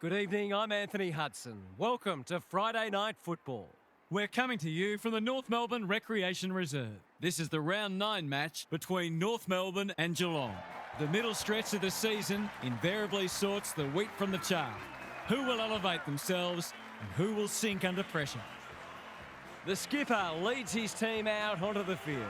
Good evening, I'm Anthony Hudson. Welcome to Friday Night Football. We're coming to you from the North Melbourne Recreation Reserve. This is the round 9 match between North Melbourne and Geelong. The middle stretch of the season invariably sorts the wheat from the chaff. Who will elevate themselves and who will sink under pressure? The skipper leads his team out onto the field.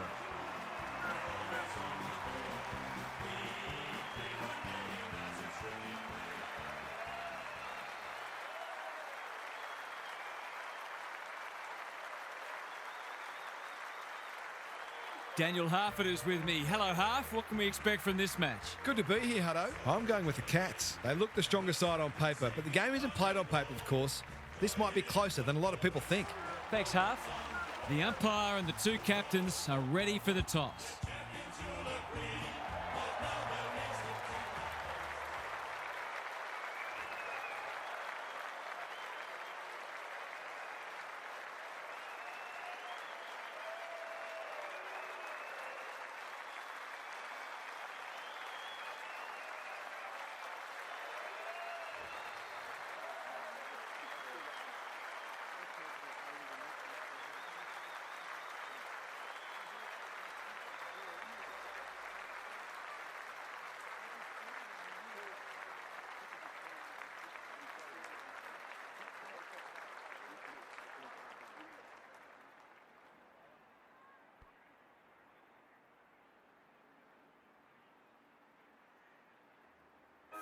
Daniel Harford is with me. Hello, Harf. What can we expect from this match? Good to be here, Hutto. I'm going with the Cats. They look the stronger side on paper, but the game isn't played on paper, of course. This might be closer than a lot of people think. Thanks, Harf. The umpire and the two captains are ready for the toss.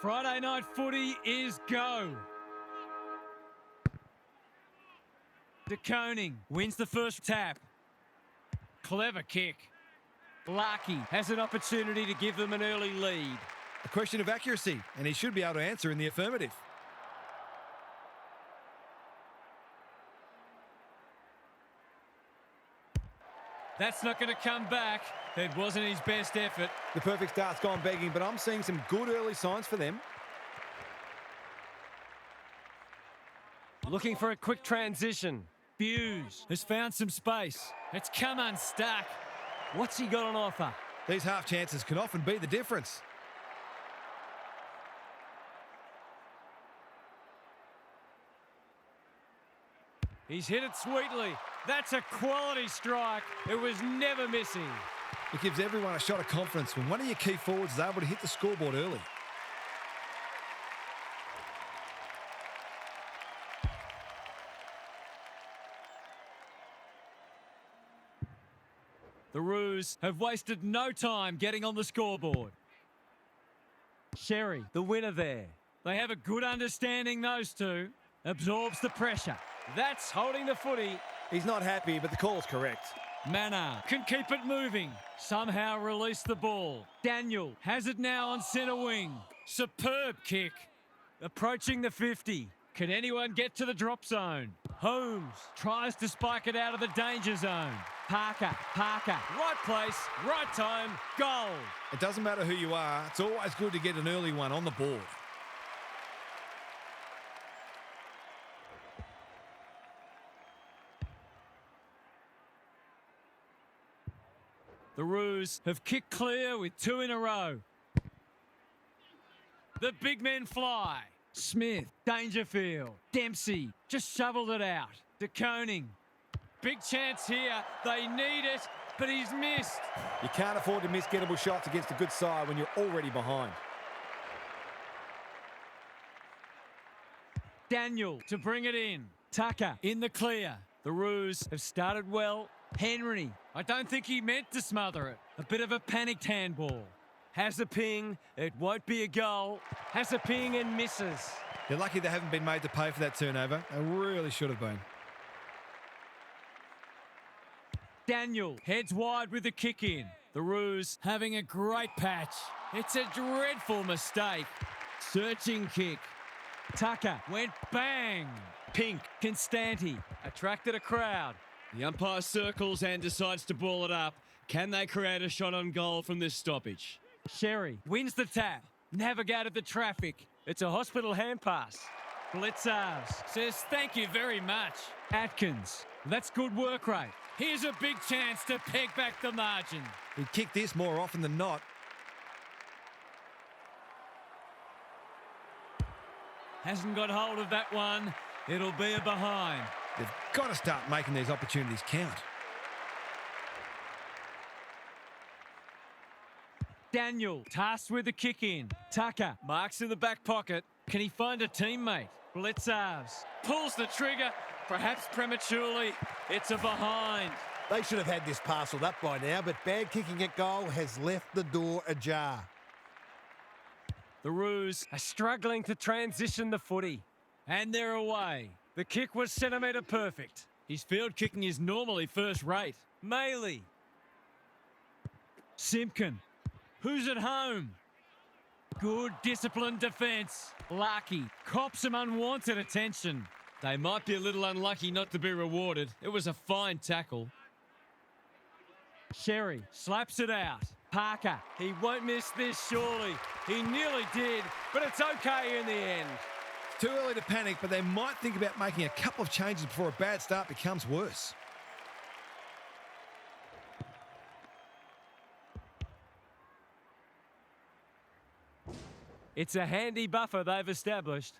Friday night footy is go. De Koning wins the first tap. Clever kick. Larkey has an opportunity to give them an early lead. A question of accuracy, and he should be able to answer in the affirmative. That's not going to come back. It wasn't his best effort. The perfect start's gone begging, but I'm seeing some good early signs for them. Looking for a quick transition. Hughes has found some space. It's come unstuck. What's he got on offer? These half chances can often be the difference. He's hit it sweetly. That's a quality strike. It was never missing. It gives everyone a shot of confidence when one of your key forwards is able to hit the scoreboard early. The Roos have wasted no time getting on the scoreboard. Sherry, the winner there. They have a good understanding, those two. Absorbs the pressure. That's holding the footy. He's not happy, but the call's correct. Manor can keep it moving. Somehow release the ball. Daniel has it now on centre wing. Superb kick. Approaching the 50. Can anyone get to the drop zone? Holmes tries to spike it out of the danger zone. Parker, right place, right time, goal. It doesn't matter who you are, it's always good to get an early one on the board. The Roos have kicked clear with 2 in a row. The big men fly. Smith, Dangerfield, Dempsey just shoveled it out. De Koning. Big chance here. They need it, but he's missed. You can't afford to miss gettable shots against a good side when you're already behind. Daniel to bring it in. Tucker in the clear. The Roos have started well. Henry, I don't think he meant to smother it. A bit of a panicked handball. Has a ping. It won't be a goal. Has a ping and misses. They're lucky they haven't been made to pay for that turnover. They really should have been. Daniel heads wide with the kick in. The Roos having a great patch. It's a dreadful mistake. Searching kick. Tucker went bang. Pink, Constanti attracted a crowd. The umpire circles and decides to ball it up. Can they create a shot on goal from this stoppage? Sherry wins the tap. Navigated the traffic. It's a hospital hand pass. Blitzars says thank you very much. Atkins, that's good work rate. Here's a big chance to peg back the margin. He'd kick this more often than not. Hasn't got hold of that one. It'll be a behind. They've got to start making these opportunities count. Daniel, tasked with the kick in. Tucker, marks in the back pocket. Can he find a teammate? Blitzarves, pulls the trigger, perhaps prematurely. It's a behind. They should have had this parcelled up by now, but bad kicking at goal has left the door ajar. The Roos are struggling to transition the footy. And they're away. The kick was centimetre perfect. His field kicking is normally first rate. Maley. Simpkin. Who's at home? Good disciplined defence. Lucky. Cops some unwanted attention. They might be a little unlucky not to be rewarded. It was a fine tackle. Sherry slaps it out. Parker. He won't miss this, surely. He nearly did, but it's okay in the end. It's too early to panic, but they might think about making a couple of changes before a bad start becomes worse. It's a handy buffer they've established.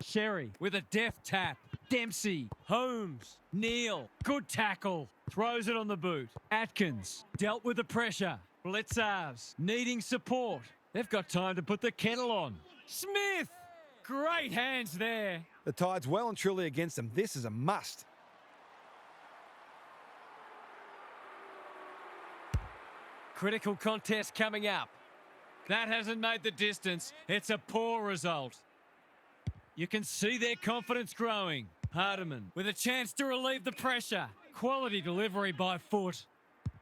Sherry with a deft tap. Dempsey. Holmes. Neal. Good tackle. Throws it on the boot. Atkins. Dealt with the pressure. Blitzarves. Needing support. They've got time to put the kettle on. Smith. Great hands there. The Tide's well and truly against them. This is a must. Critical contest coming up. That hasn't made the distance. It's a poor result. You can see their confidence growing. Hardiman with a chance to relieve the pressure. Quality delivery by foot.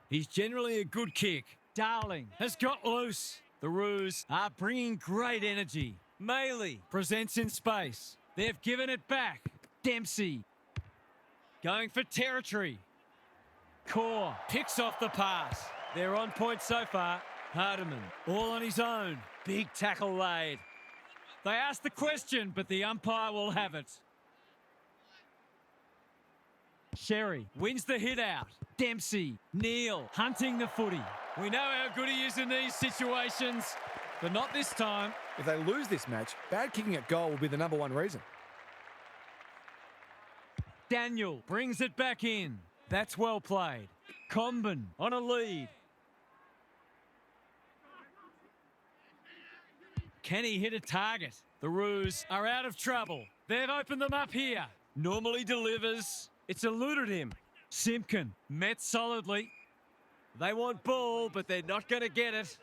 He's generally a good kick. Darling has got loose. The Roos are bringing great energy. Maley presents in space. They've given it back. Dempsey going for territory. Core picks off the pass. They're on point so far. Hardiman all on his own. Big tackle laid. They asked the question, but the umpire will have it. Sherry wins the hit out. Dempsey, Neal hunting the footy. We know how good he is in these situations, but not this time. If they lose this match, bad kicking at goal will be the #1 reason. Daniel brings it back in. That's well played. Comben on a lead. Can he hit a target? The Roos are out of trouble. They've opened them up here. Normally delivers. It's eluded him. Simpkin met solidly. They want ball, but they're not going to get it.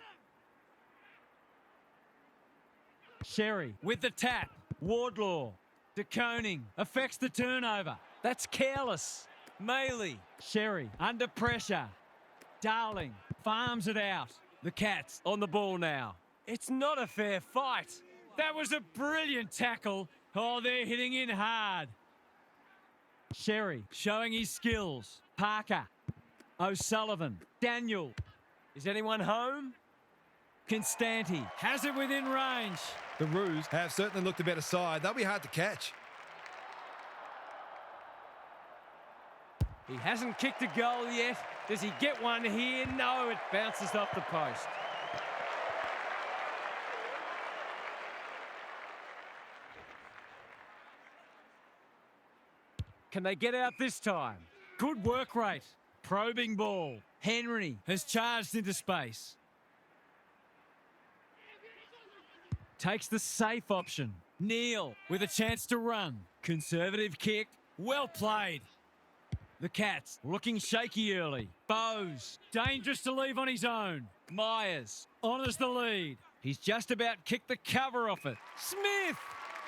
Sherry with the tap. Wardlaw. De Koning affects the turnover. That's careless. Maley. Sherry under pressure. Darling farms it out. The Cats On the ball now. It's not a fair fight. That was a brilliant tackle. Oh, they're hitting in hard. Sherry showing his skills. Parker. O'Sullivan. Daniel. Is anyone home? Constanti has it within range. The Roos have certainly looked a better side. They'll be hard to catch. He hasn't kicked a goal yet. Does he get one here? No, it bounces off the post. Can they get out this time? Good work rate. Probing ball. Henry has charged into space. Takes the safe option. Neal with a chance to run. Conservative kick. Well played. The Cats looking shaky early. Bowes dangerous to leave on his own. Myers honours the lead. He's just about kicked the cover off it. Smith!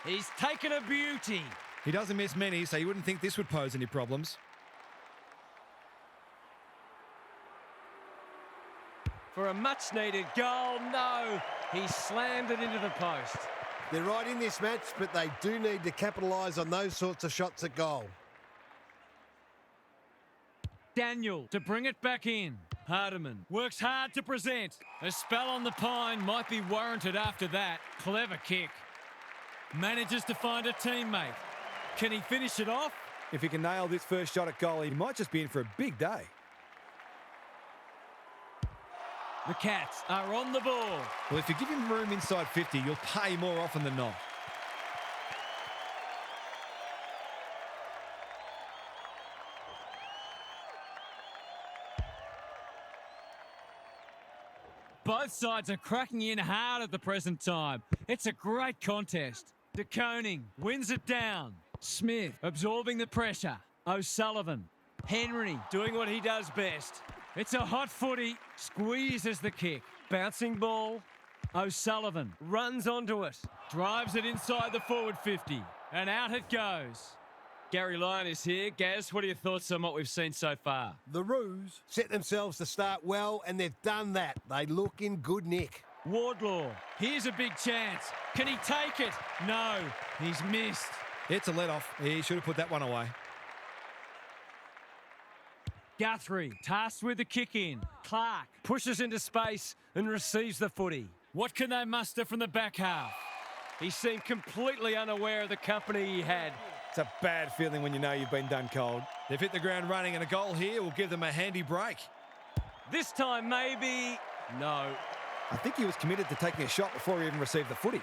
He's taken a beauty. He doesn't miss many, so you wouldn't think this would pose any problems. For a much-needed goal, no. He slammed it into the post. They're right in this match, but they do need to capitalise on those sorts of shots at goal. Daniel to bring it back in. Hardiman works hard to present. A spell on the pine might be warranted after that. Clever kick. Manages to find a teammate. Can he finish it off? If he can nail this first shot at goal, he might just be in for a big day. The Cats are on the ball. Well, if you give him room inside 50, you'll pay more often than not. Both sides are cracking in hard at the present time. It's a great contest. De Koning wins it down. Smith absorbing the pressure. O'Sullivan. Henry doing what he does best. It's a hot footy. Squeezes the kick. Bouncing ball. O'Sullivan Runs onto it. drives it inside the forward 50. And out it goes. Gary Lyon is here. Gaz, what are your thoughts on what we've seen so far? The Roos set themselves to start well, and they've done that. They look in good nick. Wardlaw. Here's a big chance. Can he take it? No. He's missed. It's a let-off. He should have put that one away. Guthrie tasked with the kick in. Clark. Pushes into space and receives the footy. What can they muster from the back half? He seemed completely unaware of the company he had. It's a bad feeling when you know you've been done cold. They've hit the ground running, and a goal here will give them a handy break. This time, maybe... No. I think he was committed to taking a shot before he even received the footy.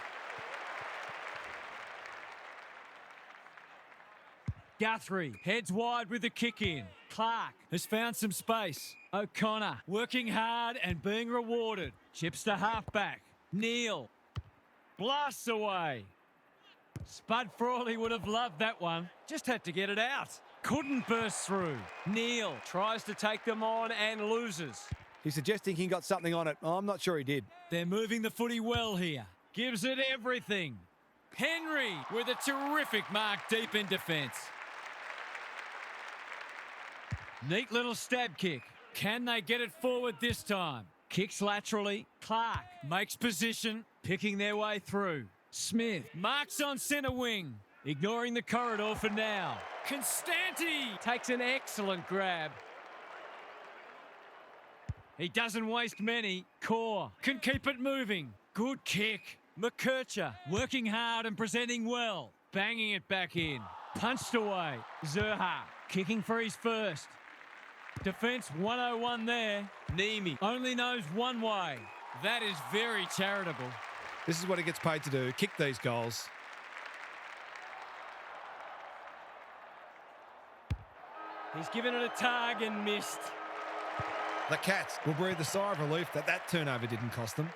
Guthrie heads wide with the kick in. Clark has found some space. O'Connor working hard and being rewarded. Chips to halfback. Neal blasts away. Spud Frawley would have loved that one. Just had to get it out. Couldn't burst through. Neal Tries to take them on and loses. He's suggesting he got something on it. I'm not sure he did. They're moving the footy well here. Gives it everything. Henry with a terrific mark deep in defence. Neat little stab kick. Can they get it forward this time? Kicks laterally. Clark makes position, picking their way through. Smith marks on centre wing, ignoring the corridor for now. Constanti Takes an excellent grab. He doesn't waste many. Core can keep it moving. Good kick. McKercher working hard and presenting well. Banging it back in. Punched away. Zerha kicking for his first. Defence 101 there. Nemi only knows one way. That is very charitable. This is what he gets paid to do, kick these goals. He's given it a tug and missed. The Cats will breathe a sigh of relief that turnover didn't cost them.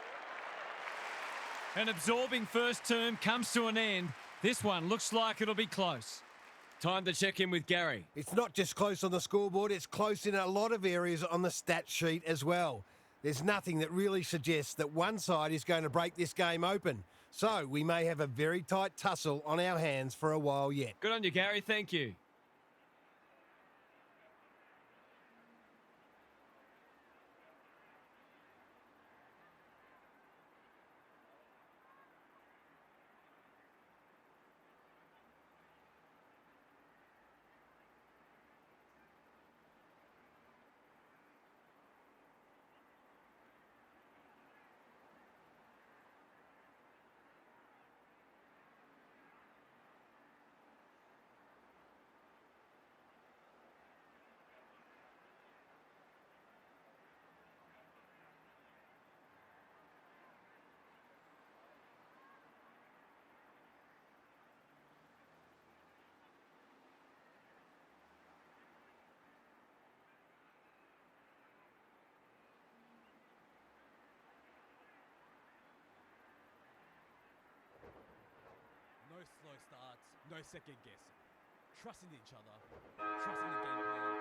An absorbing first term comes to an end. This one looks like it'll be close. Time to check in with Gary. It's not just close on the scoreboard, it's close in a lot of areas on the stat sheet as well. There's nothing that really suggests that one side is going to break this game open. So we may have a very tight tussle on our hands for a while yet. Good on you, Gary. Thank you. No slow starts, no second guessing. Trusting each other, trusting the game plan.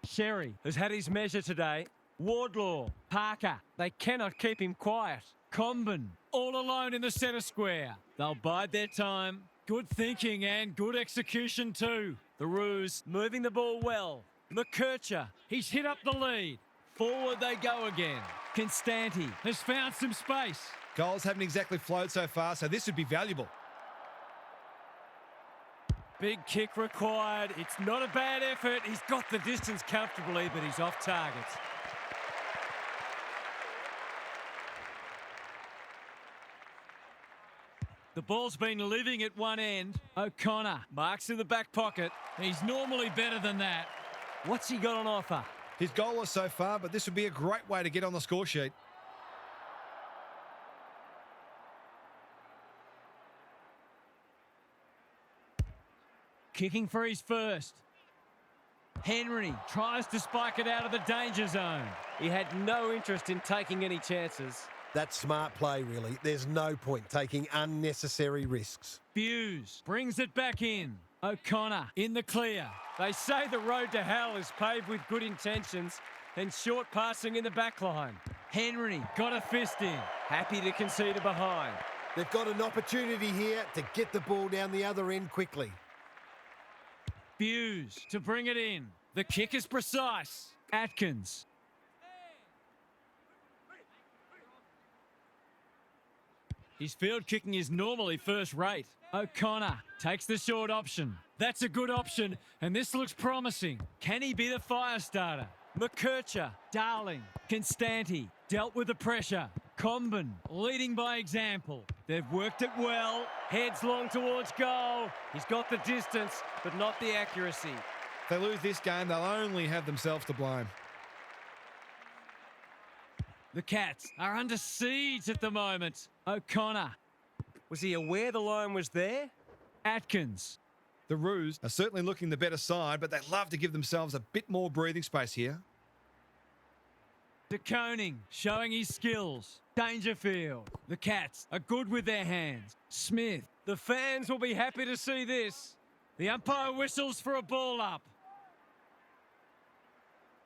Sherry has had his measure today. Wardlaw, Parker, they cannot keep him quiet. Comben all alone in the centre square. They'll bide their time. Good thinking and good execution too. The Roos Moving the ball well. McKercher, he's hit up the lead. Forward they go again. Constanti has found some space. Goals haven't exactly flowed so far, so this would be valuable. Big kick required. It's not a bad effort. He's got the distance comfortably, but he's off target. The ball's been living at one end. O'Connor marks in the back pocket. He's normally better than that. What's he got on offer? He's goalless so far, but this would be a great way to get on the score sheet. Kicking for his first. Henry tries to spike it out of the danger zone. He had no interest in taking any chances. That's smart play, really. There's no point taking unnecessary risks. Hughes brings it back in. O'Connor in the clear. They say the road to hell is paved with good intentions and short passing in the back line. Henry got a fist in. Happy to concede a behind. They've got an opportunity here to get the ball down the other end quickly. Hughes to bring it in. The kick is precise. Atkins. His field kicking is normally first rate. O'Connor takes the short option. That's a good option, and this looks promising. Can he be the fire starter? McKercher, Darling, Constanti dealt with the pressure. Comben leading by example. They've worked it well. Heads long towards goal. He's got the distance, but not the accuracy. If they lose this game, they'll only have themselves to blame. The Cats are under siege at the moment. O'Connor. Was he aware the line was there? Atkins. The Roos are certainly looking the better side, but they love to give themselves a bit more breathing space here. De Koning showing his skills. Dangerfield. The Cats are good with their hands. Smith. The fans will be happy to see this. The umpire whistles for a ball up.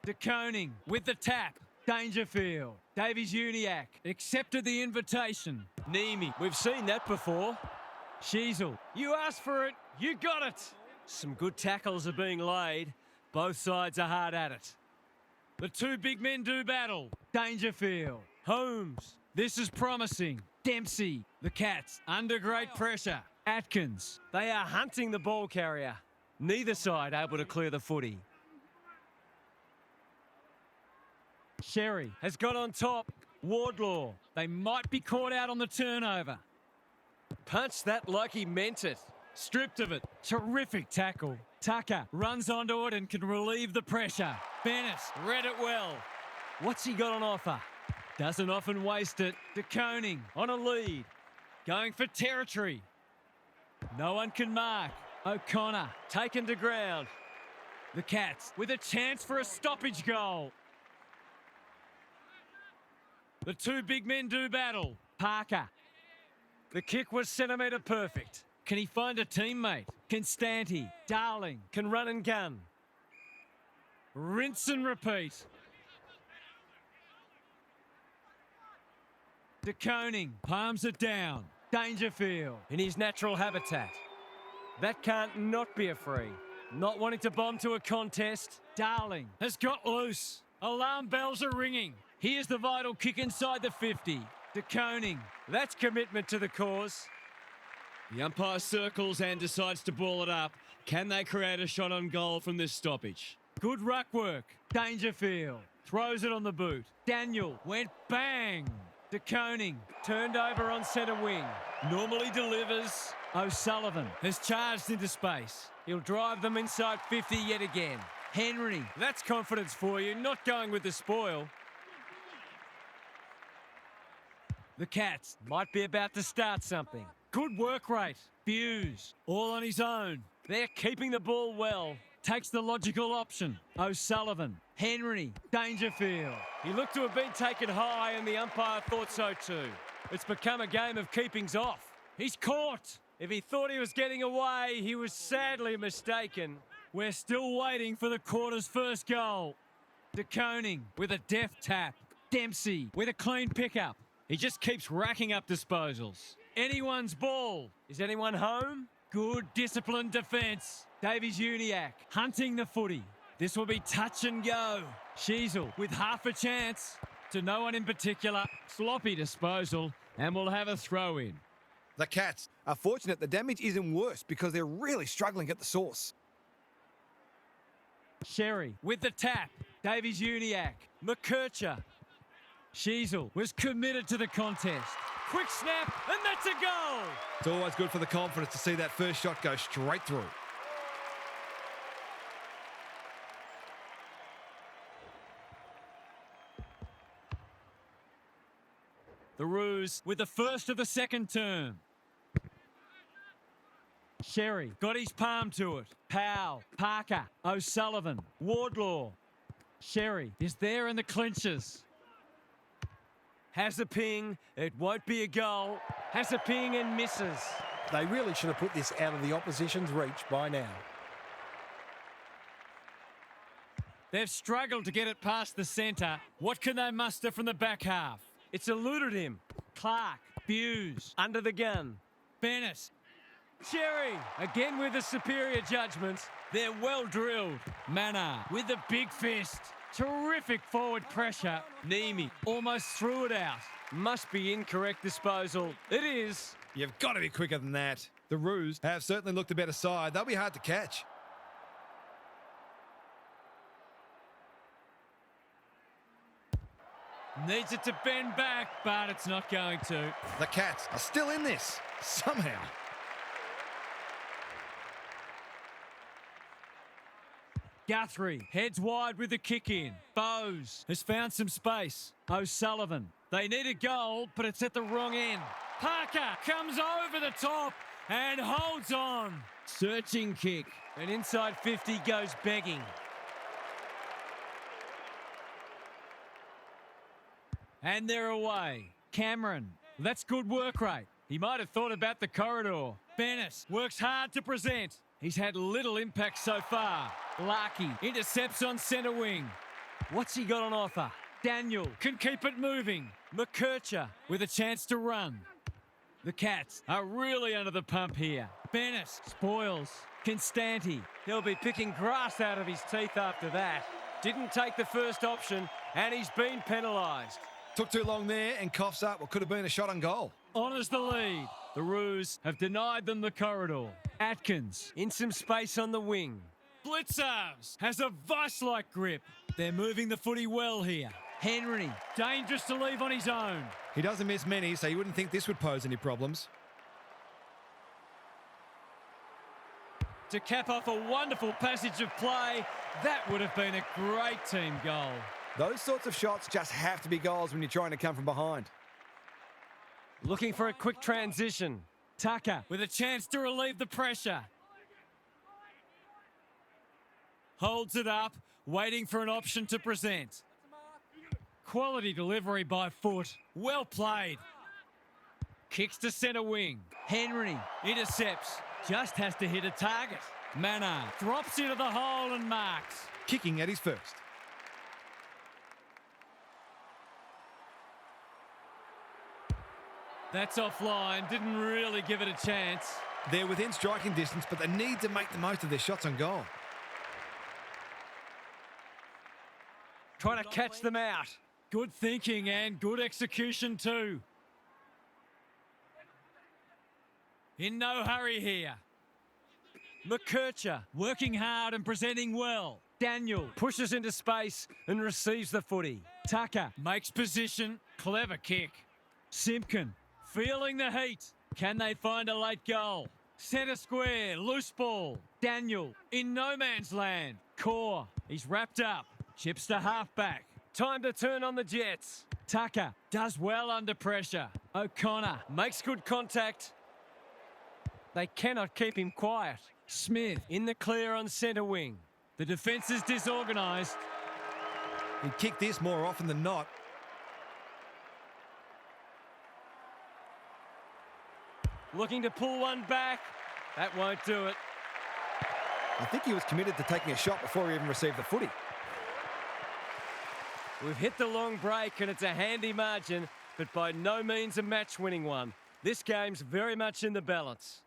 De Koning with the tap. Dangerfield. Davies-Uniacke accepted the invitation. Neeme, we've seen that before. Sheasel. You asked for it, you got it. Some good tackles are being laid. Both sides are hard at it. The two big men do battle. Dangerfield. Holmes. This is promising. Dempsey. The Cats under great pressure. Atkins. They are hunting the ball carrier. Neither side able to clear the footy. Sherry Has got on top. Wardlaw. They might be caught out on the turnover. Punched that like he meant it. Stripped of it. Terrific tackle. Tucker runs onto it and can relieve the pressure. Bennett read it well. What's he got on offer? Doesn't often waste it. De Koning on a lead. Going for territory. No one can mark. O'Connor Taken to ground. The Cats with a chance for a stoppage goal. The two big men do battle. Parker. The kick was centimetre perfect. Can he find a teammate? Constanti. Darling. Can run and gun. Rinse and repeat. De Koning palms it down. Dangerfield. In his natural habitat. That can't not be a free. Not wanting to bomb to a contest. Darling has got loose. Alarm bells are ringing. Here's the vital kick inside the 50. De Koning. That's commitment to the cause. The umpire circles and decides to ball it up. Can they create a shot on goal from this stoppage? Good ruck work. Dangerfield throws it on the boot. Daniel went bang. De Koning Turned over on centre wing. normally delivers. O'Sullivan has charged into space. He'll drive them inside 50 yet again. Henry. That's confidence for you, not going with the spoil. The Cats. Might be about to start something. Good work rate. Hughes. All on his own. They're keeping the ball well. Takes the logical option. O'Sullivan. Henry. Dangerfield. He looked to have been taken high and the umpire thought so too. It's become a game of keepings off. He's caught. If he thought he was getting away, he was sadly mistaken. We're still waiting for the quarter's first goal. De Koning with a deft tap. Dempsey with a clean pickup. He just keeps racking up disposals. Anyone's ball. Is anyone home? Good disciplined defence. Davies-Uniacke hunting the footy. This will be touch and go. Sheasel with half a chance. To no one in particular. Sloppy disposal and we'll have a throw in. The Cats are fortunate the damage isn't worse because they're really struggling at the source. Sherry with the tap. Davies-Uniacke. McKercher. Sheasel was committed to the contest. quick snap, and that's a goal. It's always good for the confidence to see that first shot go straight through. The Roos with the first of the second term. Sherry got his palm to it. Powell, Parker, O'Sullivan, Wardlaw. Sherry is there in the clinches. Has a ping. It won't be a goal. Has a ping and misses. They really should have put this out of the opposition's reach by now. They've struggled to get it past the centre. What can they muster from the back half? It's eluded him. Clark, Buse, Under the gun. Bennett. Cherry, again with the superior judgment. They're well drilled. Mannar with the big fist. Terrific forward pressure. Neeme almost threw it out. Must be incorrect disposal. It is. You've got to be quicker than that. The Roos have certainly looked a better side. They'll be hard to catch. Needs it to bend back, but it's not going to. The Cats are still in this, somehow. Guthrie heads wide with the kick in. Bowes has found some space. O'Sullivan. They need a goal, but it's at the wrong end. Parker comes over the top and holds on. Searching kick. An inside 50 goes begging. And they're away. Cameron. That's good work rate. He might have thought about the corridor. Bennett works hard to present. He's had little impact so far. Larkey intercepts on centre wing. What's he got on offer? Daniel can keep it moving. McKercher with a chance to run. The Cats are really under the pump here. Bennett spoils. Constanti. He'll be picking grass out of his teeth after that. Didn't take the first option, and he's been penalised. Took too long there and coughs up what could have been a shot on goal. Honours the lead. The Roos have denied them the corridor. Atkins In some space on the wing. Blitzers has a vice-like grip. They're moving the footy well here. Henry, dangerous to leave on his own. He doesn't miss many, so you wouldn't think this would pose any problems. To cap off a wonderful passage of play, that would have been a great team goal. Those sorts of shots just have to be goals when you're trying to come from behind. Looking for a quick transition. Tucker with a chance to relieve the pressure. Holds it up, waiting for an option to present. Quality delivery by foot. Well played. Kicks to centre wing. Henry intercepts. Just has to hit a target. Mannar drops into the hole and marks. Kicking at his first. That's offline. Didn't really give it a chance. They're within striking distance, but they need to make the most of their shots on goal. Trying to catch them out. Good thinking and good execution too. In no hurry here. McKercher Working hard and presenting well. Daniel pushes into space and receives the footy. Tucker makes position. Clever kick. Simpkin feeling the heat. Can they find a late goal? Centre square, loose ball. Daniel in no man's land. Core, he's wrapped up. Chips to halfback. Time to turn on the Jets. Tucker does well under pressure. O'Connor Makes good contact. They cannot keep him quiet. Smith. In the clear on centre wing. The defence is disorganised. He'd kick this more often than not. Looking to pull one back. That won't do it. I think he was committed to taking a shot before he even received the footy. We've hit the long break and it's a handy margin, but by no means a match-winning one. This game's very much in the balance.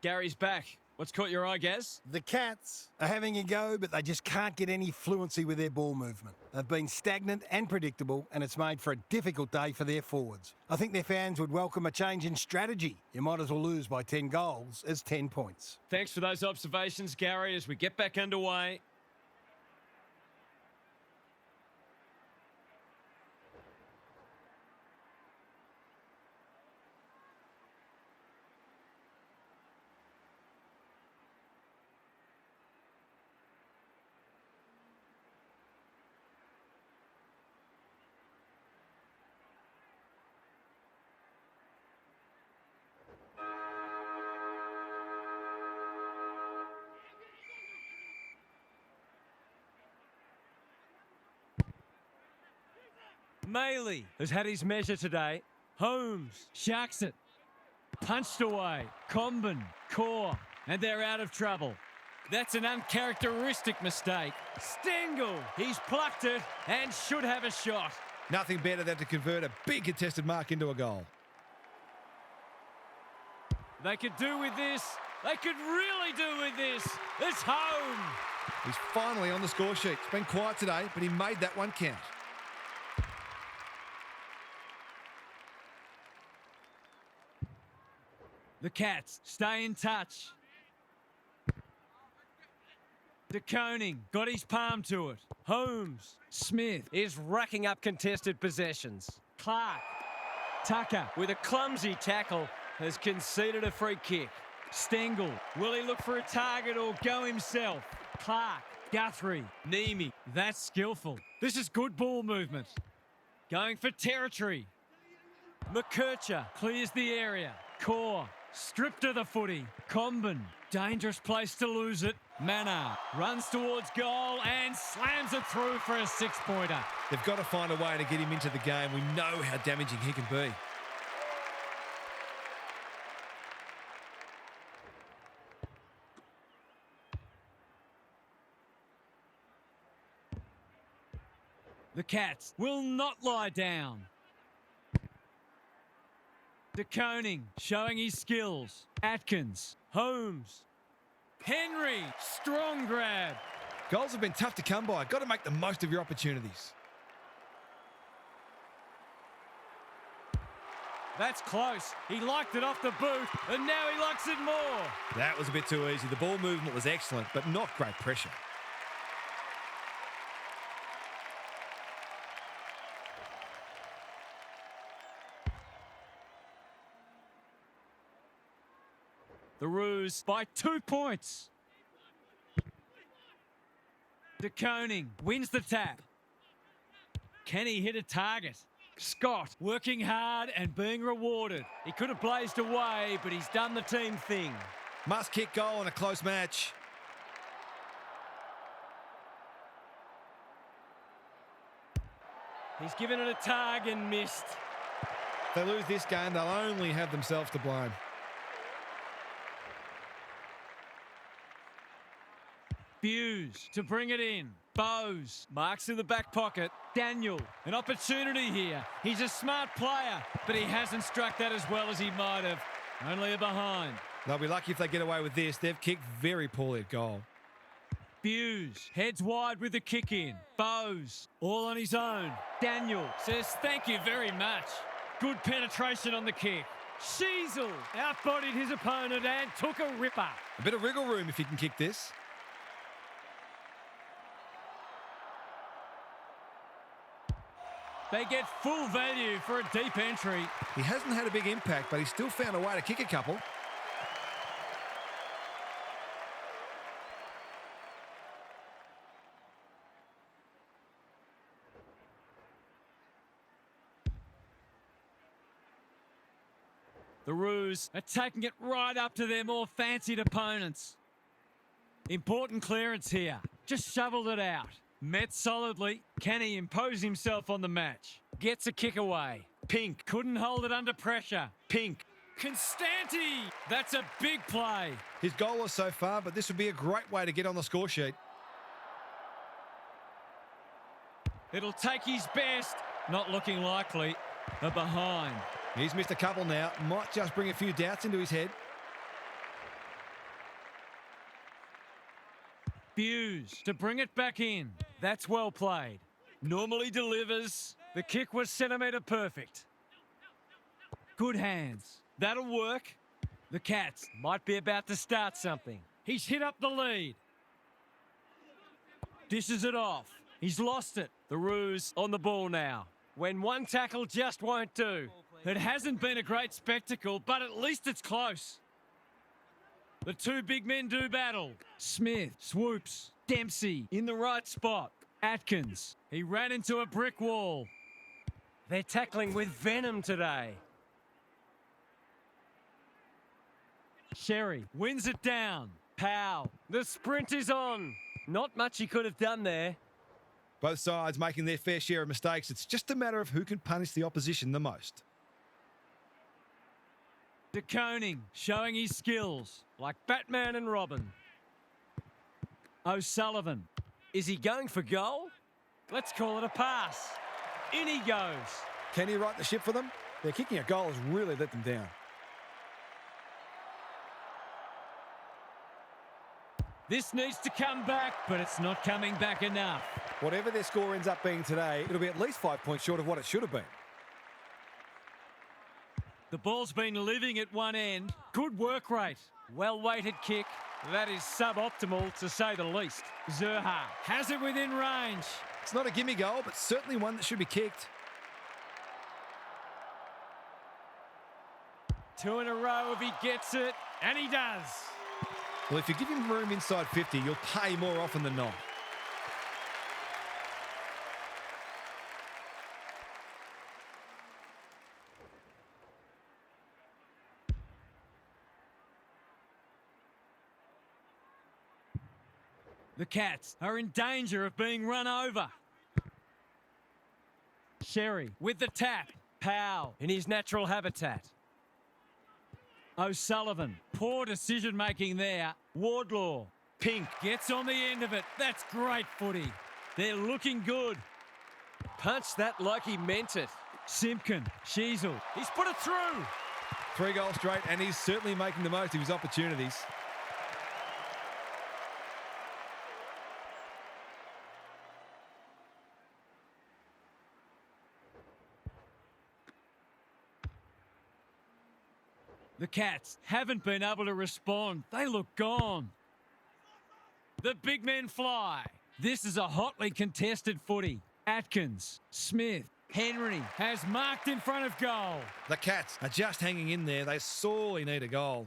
Gary's back. What's caught your eye, Gaz? The Cats are having a go, but they just can't get any fluency with their ball movement. They've been stagnant and predictable, and it's made for a difficult day for their forwards. I think their fans would welcome a change in strategy. You might as well lose by 10 goals as 10 points. Thanks for those observations, Gary, as we get back underway. Maley has had his measure today. Holmes Sharks it. Punched away. Comben. Core. And they're out of trouble. That's an uncharacteristic mistake. Stengel. He's plucked it and should have a shot. Nothing better than to convert a big contested mark into a goal. They could do with this. They could really do with this. It's home. He's finally on the score sheet. It's been quiet today, but he made that one count. The Cats stay in touch. De Koning got his palm to it. Holmes Smith. is racking up contested possessions. Clark. Tucker. With a clumsy tackle, has conceded a free kick. Stengel. Will he look for a target or go himself? Clark. Guthrie. Neame. That's skillful. This is good ball movement. Going for territory. McKercher Clears the area. Core. Stripped of the footy. Comben. Dangerous place to lose it. Mannar runs towards goal and slams it through for a 6-pointer. They've got to find a way to get him into the game. We know how damaging he can be. The Cats will not lie down. De Koning showing his skills. Atkins. Holmes. Henry. Strong grab. Goals have been tough to come by. Got to make the most of your opportunities. That's close. He liked it off the boot, and now he likes it more. That was a bit too easy. The ball movement was excellent, but not great pressure. The Roos by 2 points. De Koning wins the tap. Can he hit a target? Scott working hard and being rewarded. He could have blazed away, but he's done the team thing. Must kick goal in a close match. He's given it a tug and missed. If they lose this game, they'll only have themselves to blame. Hughes to bring it in. Bowes. Marks in the back pocket. Daniel. An opportunity here. He's a smart player, but he hasn't struck that as well as he might have. Only a behind. They'll be lucky if they get away with this. They've kicked very poorly at goal. Hughes heads wide with the kick in. Bowes all on his own. Daniel says thank you very much. Good penetration on the kick. Sheasel outbodied his opponent and took a ripper. A bit of wriggle room if he can kick this. They get full value for a deep entry. He hasn't had a big impact, but he's still found a way to kick a couple. The Roos are taking it right up to their more fancied opponents. Important clearance here. Just shoveled it out. Met solidly. Can he impose himself on the match? Gets a kick away. Pink couldn't hold it under pressure. Pink. Constanti! That's a big play. His goalless so far, but this would be a great way to get on the score sheet. It'll take his best. Not looking likely. A behind. He's missed a couple now. Might just bring a few doubts into his head. Hughes to bring it back in. That's well played. Normally delivers. The kick was centimetre perfect. Good hands. That'll work. The Cats Might be about to start something. He's hit up the lead. Dishes it off. He's lost it. The Roos on the ball now. When one tackle just won't do. It hasn't been a great spectacle, but at least it's close. The two big men do battle. Smith swoops. Dempsey in the right spot. Atkins. He ran into a brick wall. They're tackling with venom today. Sherry wins it down. Powell. The sprint is on. Not much he could have done there. Both sides making their fair share of mistakes. It's just a matter of who can punish the opposition the most. De Koning showing his skills. Like Batman and Robin. O'Sullivan. Is he going for goal? Let's call it a pass. In he goes. Can he right the ship for them? Their kicking a goal has really let them down. This needs to come back, but it's not coming back enough. Whatever their score ends up being today, it'll be at least 5 points short of what it should have been. The ball's been living at one end. Good work rate. Well-weighted kick. That is suboptimal, to say the least. Zerha has it within range. It's not a gimme goal, but certainly one that should be kicked. 2 in a row if he gets it, and he does. Well, if you give him room inside 50, you'll pay more often than not. The Cats are in danger of being run over. Sherry with the tap. Powell in his natural habitat. O'Sullivan. Poor decision-making there. Wardlaw. Pink gets on the end of it. That's great footy. They're looking good. Punched that like he meant it. Simpkin. Sheasel. He's put it through. 3 goals straight, and he's certainly making the most of his opportunities. The Cats haven't been able to respond. They look gone. The big men fly. This is a hotly contested footy. Atkins, Smith, Henry has marked in front of goal. The Cats are just hanging in there. They sorely need a goal.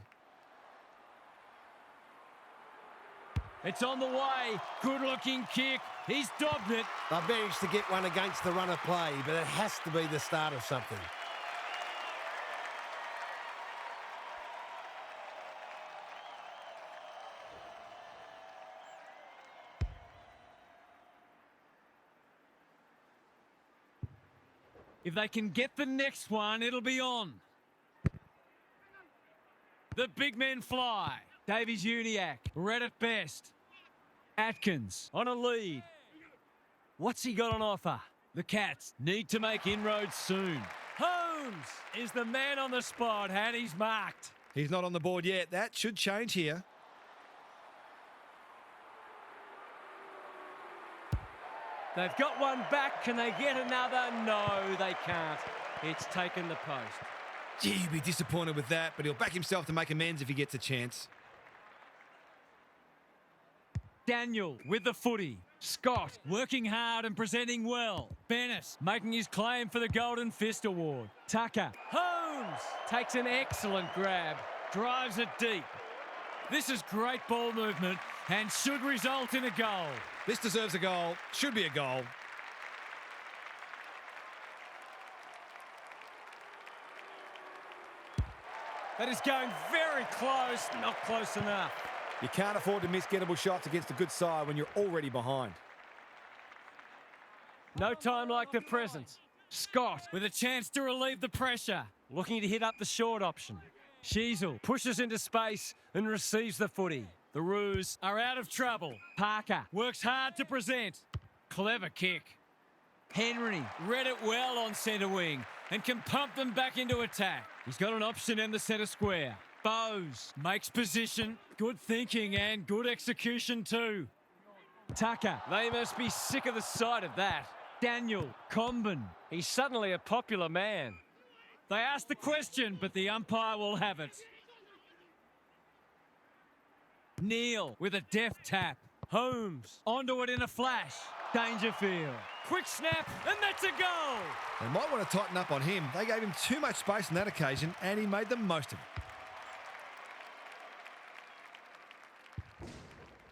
It's on the way. Good-looking kick. He's dobbed it. They've managed to get one against the run of play, but it has to be the start of something. If they can get the next one, it'll be on. The big men fly. Davies Uniacke, read it best. Atkins on a lead. What's he got on offer? The Cats need to make inroads soon. Holmes is the man on the spot, and he's marked. He's not on the board yet. That should change here. They've got one back. Can they get another? No, they can't. It's taken the post. Gee, he'd be disappointed with that, but he'll back himself to make amends if he gets a chance. Daniel with the footy. Scott working hard and presenting well. Bennett making his claim for the Golden Fist Award. Tucker. Holmes takes an excellent grab. Drives it deep. This is great ball movement and should result in a goal. This deserves a goal. Should be a goal. That is going very close. Not close enough. You can't afford to miss gettable shots against a good side when you're already behind. No time like the present. Scott with a chance to relieve the pressure. Looking to hit up the short option. Sheasel Pushes into space and receives the footy. The Roos are out of trouble. Parker works hard to present. Clever kick. Henry read it well on centre wing and can pump them back into attack. He's got an option in the centre square. Bowes makes position. Good thinking and good execution too. Tucker. They must be sick of the sight of that. Daniel Comben. He's suddenly a popular man. They asked the question, but the umpire will have it. Neal with a deft tap. Holmes onto it in a flash. Dangerfield. Quick snap, and that's a goal. They might want to tighten up on him. They gave him too much space on that occasion, and he made the most of it.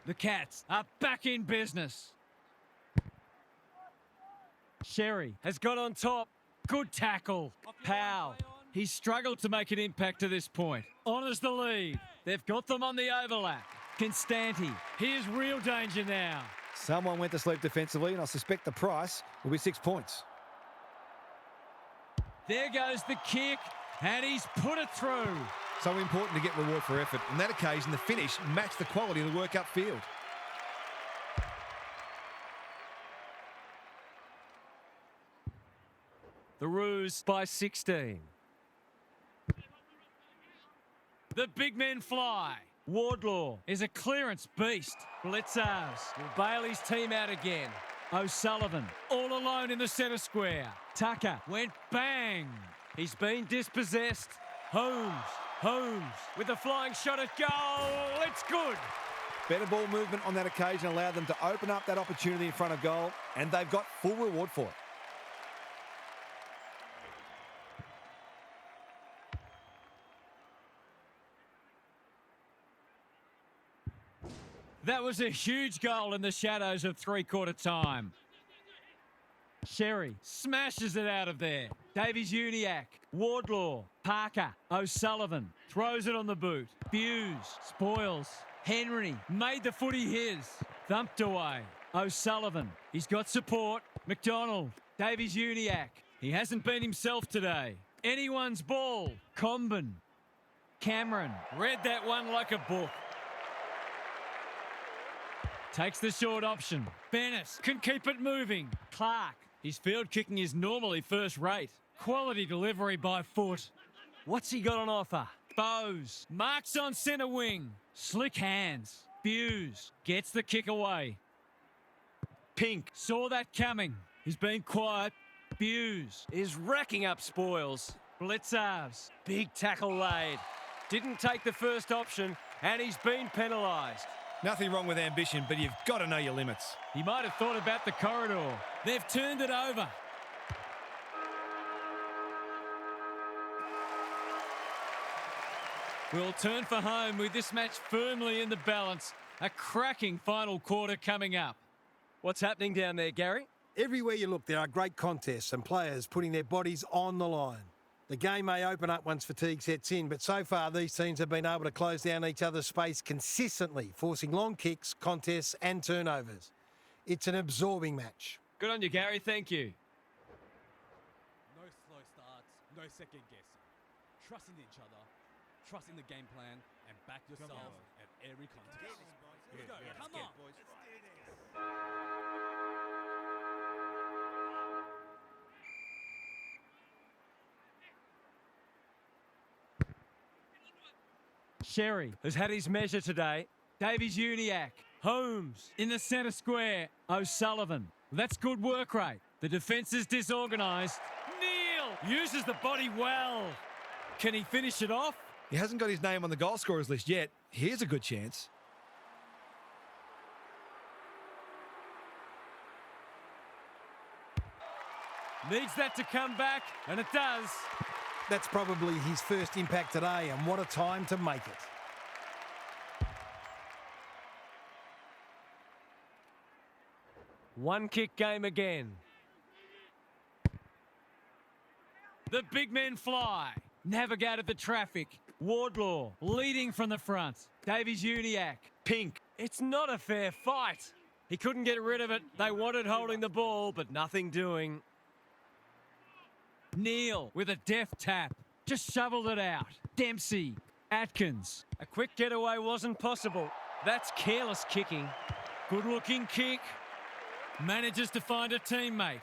The Cats are back in business. Sherry has got on top. Good tackle. Powell. He's struggled to make an impact to this point. Honours the lead. They've got them on the overlap. Constanti. Here's real danger now. Someone went to sleep defensively, and I suspect the price will be 6 points. There goes the kick, and he's put it through. So important to get reward for effort. On that occasion, the finish matched the quality of the work upfield. The Roos by 16. The big men fly. Wardlaw Is a clearance beast. Blitzers will bail his team out again. O'Sullivan all alone in the centre square. Tucker went bang. He's been dispossessed. Holmes with a flying shot at goal. It's good. Better ball movement on that occasion allowed them to open up that opportunity in front of goal, and they've got full reward for it. That was a huge goal in the shadows of three-quarter time. Sherry smashes it out of there. Davies-Uniacke, Wardlaw, Parker, O'Sullivan throws it on the boot. Hughes spoils. Henry made the footy his. Thumped away. O'Sullivan, he's got support. McDonald, Davies-Uniacke. He hasn't been himself today. Anyone's ball. Comben. Cameron read that one like a book. Takes the short option. Bennett can keep it moving. Clark, his field kicking is normally first rate. Quality delivery by foot. What's he got on offer? Bowes marks on centre wing. Slick hands. Hughes gets the kick away. Pink saw that coming. He's been quiet. Hughes Is racking up spoils. Blitzarves. Big tackle laid. Didn't take the first option, and he's been penalised. Nothing wrong with ambition, but you've got to know your limits. He might have thought about the corridor. They've turned it over. We'll turn for home with this match firmly in the balance. A cracking final quarter coming up. What's happening down there, Gary? Everywhere you look, there are great contests and players putting their bodies on the line. The game may open up once fatigue sets in, but so far these teams have been able to close down each other's space consistently, forcing long kicks, contests and turnovers. It's an absorbing match. Good on you, Gary. Thank you. No slow starts, no second guessing. Trust in each other, trust in the game plan, and back yourself at every contest. Let's go, come on. Sherry Has had his measure today. Davies-Uniacke. Holmes in the centre square. O'Sullivan. That's good work rate. The defence is disorganised. Neil uses the body well. Can he finish it off? He hasn't got his name on the goal scorers list yet. Here's a good chance. Needs that to come back, and it does. That's probably his first impact today, and what a time to make it. One kick game again. The big men fly. Navigated the traffic. Wardlaw leading from the front. Davies-Uniacke. Pink. It's not a fair fight. He couldn't get rid of it. They wanted holding the ball, but nothing doing. Neil with a deft tap. Just shoveled it out. Dempsey. Atkins. A quick getaway wasn't possible. That's careless kicking. Good-looking kick. Manages to find a teammate.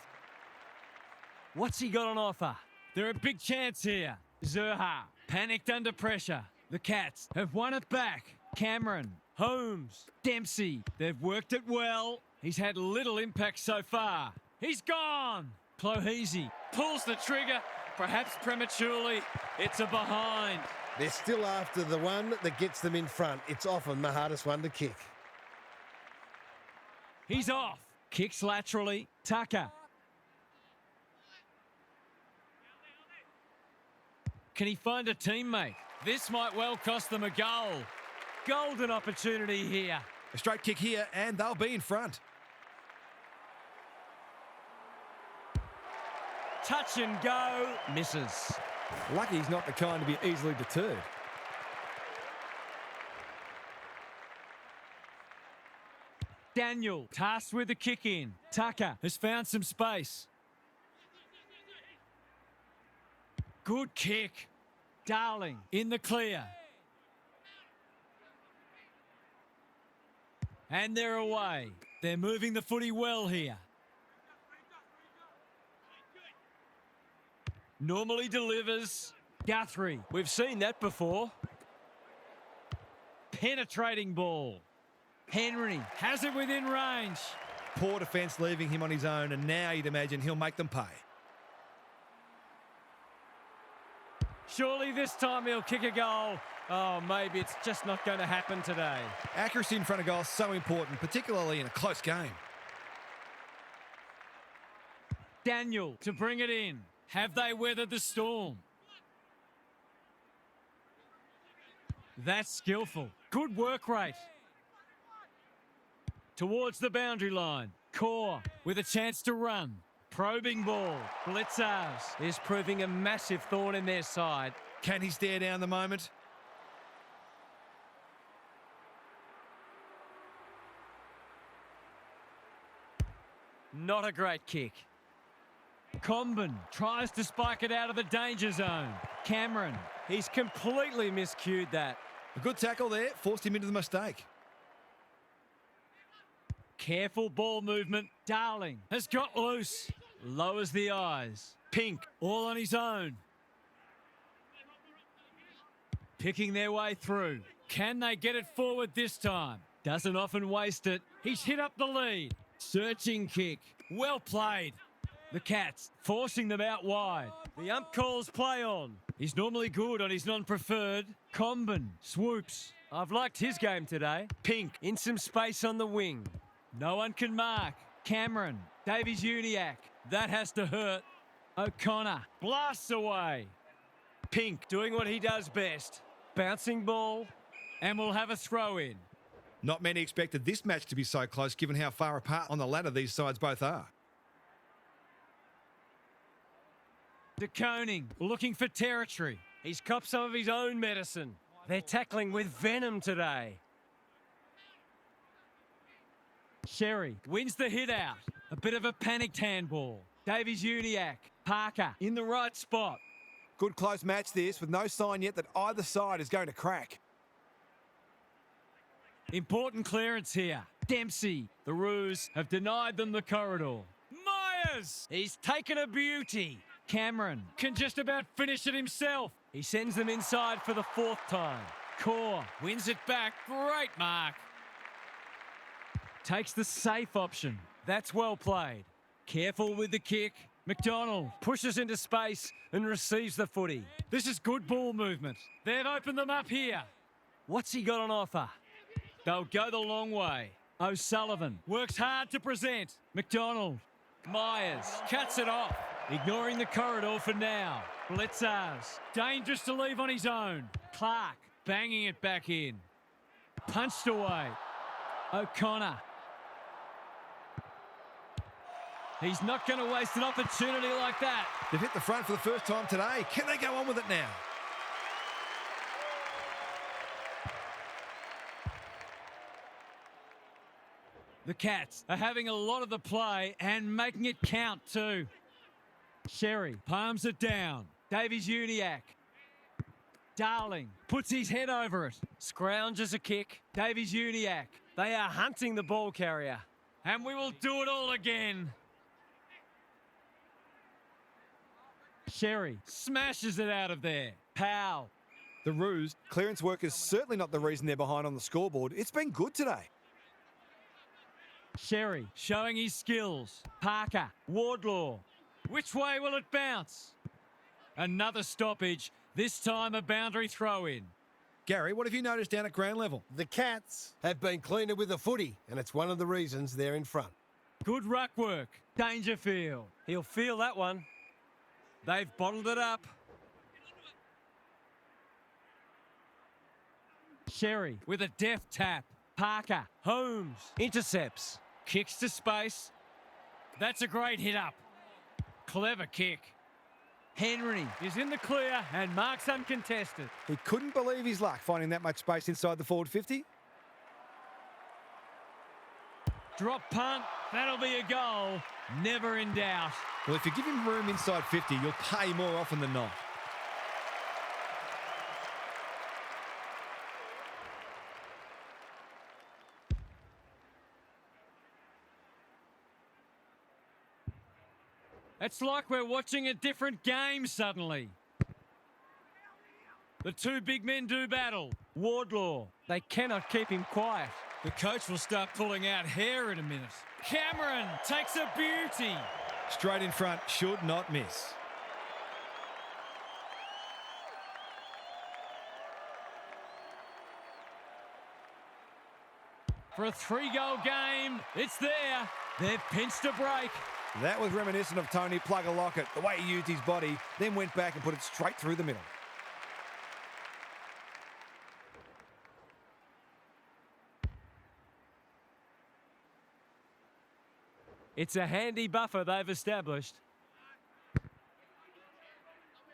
What's he got on offer? They're a big chance here. Zerha panicked under pressure. The Cats have won it back. Cameron. Holmes. Dempsey. They've worked it well. He's had little impact so far. He's gone. Clohese pulls the trigger, perhaps prematurely. It's a behind. They're still after the one that gets them in front. It's often the hardest one to kick. He's off. Kicks laterally. Tucker. Can he find a teammate? This might well cost them a goal. Golden opportunity here. A straight kick here, and they'll be in front. Touch and go. Misses. Lucky he's not the kind to be easily deterred. Daniel tasked with the kick in. Tucker has found some space. Good kick. Darling in the clear. And they're away. They're moving the footy well here. Normally delivers. Guthrie. We've seen that before. Penetrating ball. Henry has it within range. Poor defence leaving him on his own, and now you'd imagine he'll make them pay. Surely this time he'll kick a goal. Oh, maybe it's just not going to happen today. Accuracy in front of goal is so important, particularly in a close game. Daniel to bring it in. Have they weathered the storm? That's skillful. Good work rate. Towards the boundary line. Core with a chance to run. Probing ball. Blitzers Is proving a massive thorn in their side. Can he stare down the moment? Not a great kick. Comben tries to spike it out of the danger zone. Cameron. He's completely miscued that. A good tackle there, forced him into the mistake. Careful ball movement. Darling has got loose. Lowers the eyes. Pink all on his own. Picking their way through. Can they get it forward this time? Doesn't often waste it. He's hit up the lead. Searching kick. Well played. The Cats forcing them out wide. The ump calls play on. He's normally good on his non-preferred. Comben swoops. I've liked his game today. Pink. In some space on the wing. No one can mark. Cameron. Davies Uniacke. That has to hurt. O'Connor blasts away. Pink Doing what he does best. Bouncing ball. and we'll have a throw in. Not many expected this match to be so close, given how far apart on the ladder these sides both are. De Koning looking for territory. He's copped some of his own medicine. They're tackling with venom today. Sherry wins the hit out. A bit of a panicked handball. Davies Uniacke. Parker in the right spot. Good close match this, with no sign yet that either side is going to crack. Important clearance here. Dempsey. The Roos have denied them the corridor. Myers! He's taken a beauty. Cameron can just about finish it himself. He sends them inside for the fourth time. Core wins it back. Great mark. Takes the safe option. That's well played. Careful with the kick. McDonald Pushes into space and receives the footy. This is good ball movement. They've opened them up here. What's he got on offer? They'll go the long way. O'Sullivan works hard to present. McDonald. Myers cuts it off. Ignoring the corridor for now. Blitzers. Dangerous to leave on his own. Clark banging it back in. Punched away. O'Connor. He's not going to waste an opportunity like that. They've hit the front for the first time today. Can they go on with it now? The Cats are having a lot of the play and making it count too. Sherry palms it down. Davies Uniacke. Darling puts his head over it. Scrounges a kick. Davies Uniacke. They are hunting the ball carrier. And we will do it all again. Sherry smashes it out of there. Powell. The Roos, clearance work is certainly not the reason they're behind on the scoreboard. It's been good today. Sherry showing his skills. Parker. Wardlaw. Which way will it bounce? Another stoppage. This time a boundary throw in. Gary, what have you noticed down at ground level? The Cats have been cleaner with the footy, and it's one of the reasons they're in front. Good ruck work. Dangerfield. He'll feel that one. They've bottled it up. Sherry with a deft tap. Parker. Holmes intercepts. Kicks to space. That's a great hit up. Clever kick. Henry is in the clear and marks uncontested. He couldn't believe his luck finding that much space inside the forward 50. Drop punt. That'll be a goal. Never in doubt. Well, if you give him room inside 50, you'll pay more often than not. It's like we're watching a different game suddenly. The two big men do battle. Wardlaw. They cannot keep him quiet. The coach will start pulling out hair in a minute. Cameron takes a beauty. Straight in front, should not miss. For a 3-goal game, it's there. They've pinched a break. That was reminiscent of Tony Plugger-Lockett, the way he used his body, then went back and put it straight through the middle. It's a handy buffer they've established.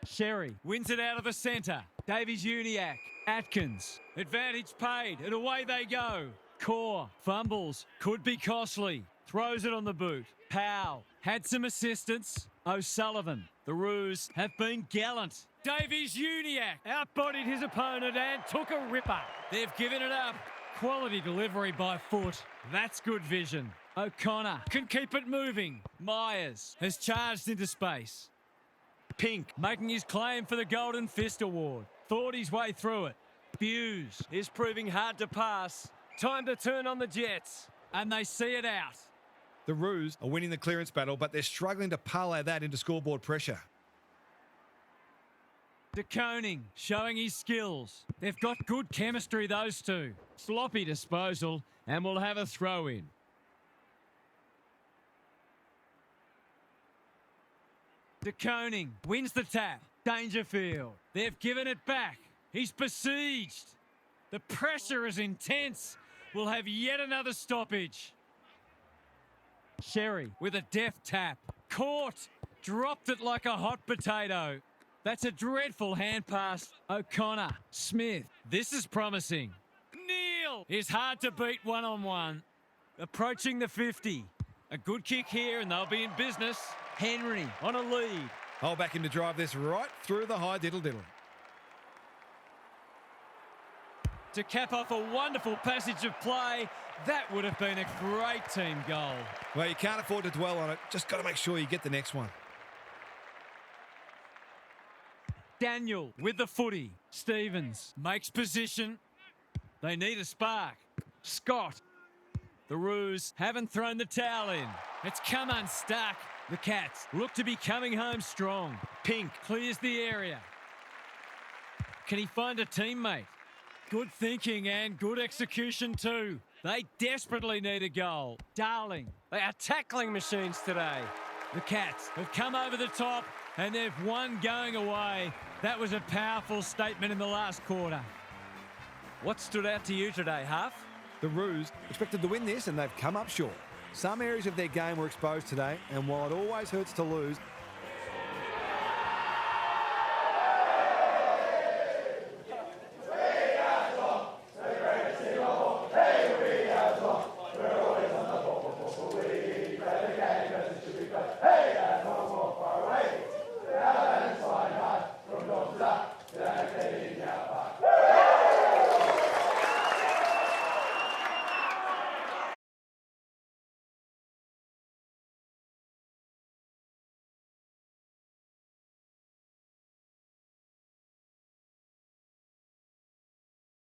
Sherry wins it out of the centre. Davies-Uniacke. Atkins. Advantage paid, and away they go. Core fumbles. Could be costly. Throws it on the boot. Powell had some assistance. O'Sullivan. The Roos have been gallant. Davies-Uniacke outbodied his opponent and took a ripper. They've given it up. Quality delivery by foot. That's good vision. O'Connor can keep it moving. Myers has charged into space. Pink making his claim for the Golden Fist Award. Thought his way through it. Buse Is proving hard to pass. Time to turn on the Jets. and they see it out. The Roos are winning the clearance battle, but they're struggling to parlay that into scoreboard pressure. De Koning showing his skills. They've got good chemistry, those two. Sloppy disposal, and we'll have a throw in. De Koning wins the tap. Dangerfield. They've given it back. He's besieged. The pressure is intense. We'll have yet another stoppage. Sherry with a deft tap. Caught. Dropped it like a hot potato. That's a dreadful hand pass. O'Connor. Smith. This is promising. Neal is hard to beat one-on-one. Approaching the 50. A good kick here and they'll be in business. Henry on a lead. I'll back him to drive this right through the high diddle-diddle. To cap off a wonderful passage of play, that would have been a great team goal. Well, you can't afford to dwell on it. Just got to make sure you get the next one. Daniel with the footy. Stevens makes position. They need a spark. Scott. The Roos haven't thrown the towel in. It's come unstuck. The Cats look to be coming home strong. Pink clears the area. Can he find a teammate? Good thinking and good execution too. They desperately need a goal. Darling. They are tackling machines today. The Cats have come over the top and they've won going away. That was a powerful statement in the last quarter. What stood out to you today, Huff? The Roos expected to win this and they've come up short. Some areas of their game were exposed today, and while it always hurts to lose,